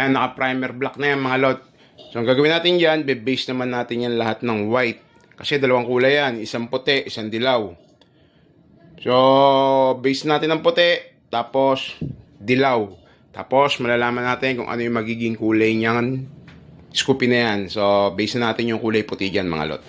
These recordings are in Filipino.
Ayan, naka-primer black na yan mga lot. So, ang gagawin natin dyan, base naman natin yan lahat ng white. Kasi dalawang kulay yan, isang puti, isang dilaw. So, base natin ng puti, tapos dilaw. Tapos, malalaman natin kung ano yung magiging kulay niyan. Scoopy na yan. So, base na natin yung kulay puti dyan mga lot.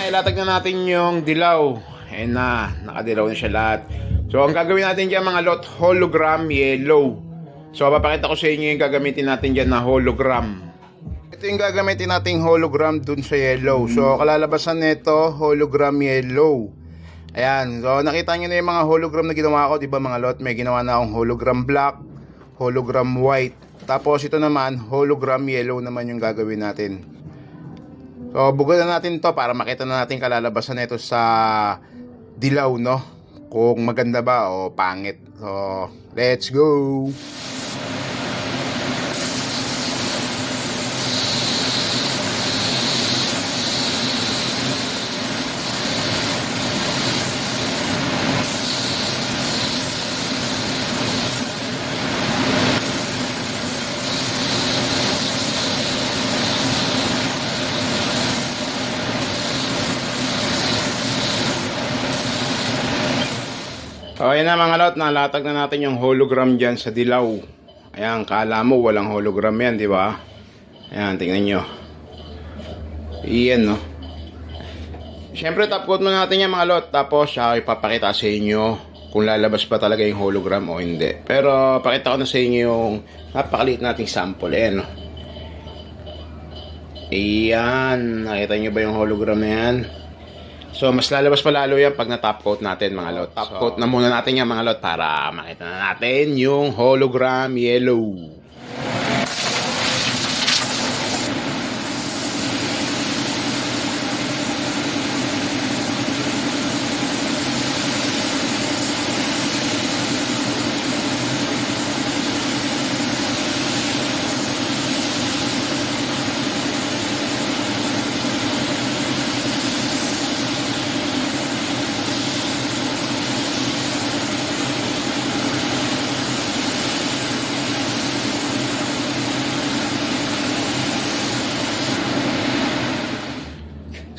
Ilatag na natin yung dilaw. Ayan na, nakadilaw na siya lahat. So, ang gagawin natin dyan mga lot, hologram yellow. So, papakita ko sa inyo yung gagamitin natin dyan na hologram. Ito yung gagamitin nating hologram dun sa yellow. So, kalalabasan nito, hologram yellow. Ayan, so nakita nyo na yung mga hologram na ginawa ko, diba mga lot? May ginawa na akong hologram black, hologram white. Tapos ito naman, hologram yellow naman yung gagawin natin. So, bugulan natin to para makita na natin kalalabasan nito sa dilaw, no? Kung maganda ba o pangit. So, let's go! So, ayan na mga lot, nalatag na natin yung hologram dyan sa dilaw. Ayan, kala mo walang hologram yan, di ba? Ayan, tingnan nyo. Iyan, no? Siyempre, top coat muna natin yan mga lot. Tapos, ipapakita sa inyo kung lalabas pa talaga yung hologram o hindi. Pero, pakita ko na sa inyo yung napakaliit nating sample. Ayan, no? Ayan, nakita nyo ba yung hologram na yan? So, mas lalabas pa lalo yan pag na-top coat natin mga lot. Top coat na muna natin yan mga lot para makita na natin yung hologram yellow.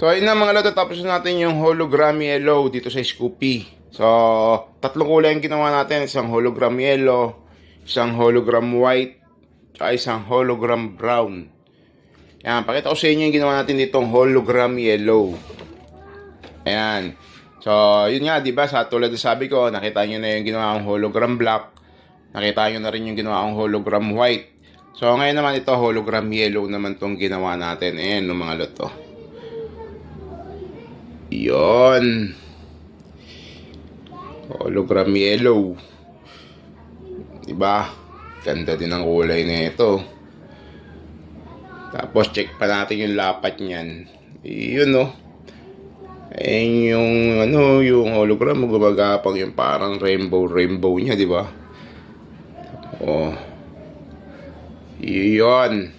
So, ayun na mga lot, tapos natin yung hologram yellow dito sa Scoopy. So, tatlong kulay ang ginawa natin. Isang hologram yellow, isang hologram white, at isang hologram brown. Ayan, pakita ko sa inyo yung ginawa natin ditong hologram yellow. Ayan. So, yun nga, diba, sa tulad na sabi ko, nakita nyo na yung ginawa kong hologram black. Nakita nyo na rin yung ginawa kong hologram white. So, ngayon naman ito, hologram yellow naman tong ginawa natin. Ayan, no, mga lot to. Yon. Hologram yellow. Diba? Ganda din ang kulay na ito. Tapos check pa natin yung lapat niyan. Yun, no. Ayun yung ano, yung hologram gumagapang yung parang rainbow niya, di ba? Oh. Yun.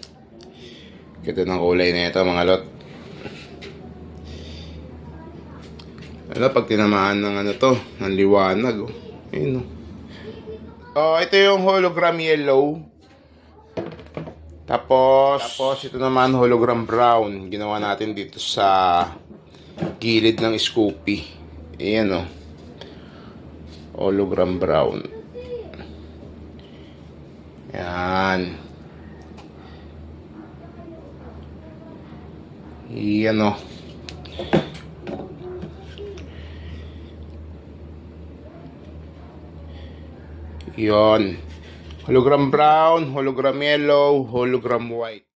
Ganda ng kulay na ito mga lot. Ano, pag tinamaan ng ano to, ng liwanag, oh. Ayun, oh. So, ito yung hologram yellow. Tapos ito naman hologram brown. Ginawa natin dito sa gilid ng Scoopy. Ayan, oh. Hologram brown. Yan. Yan o. Yon. Hologram brown, hologram yellow, hologram white.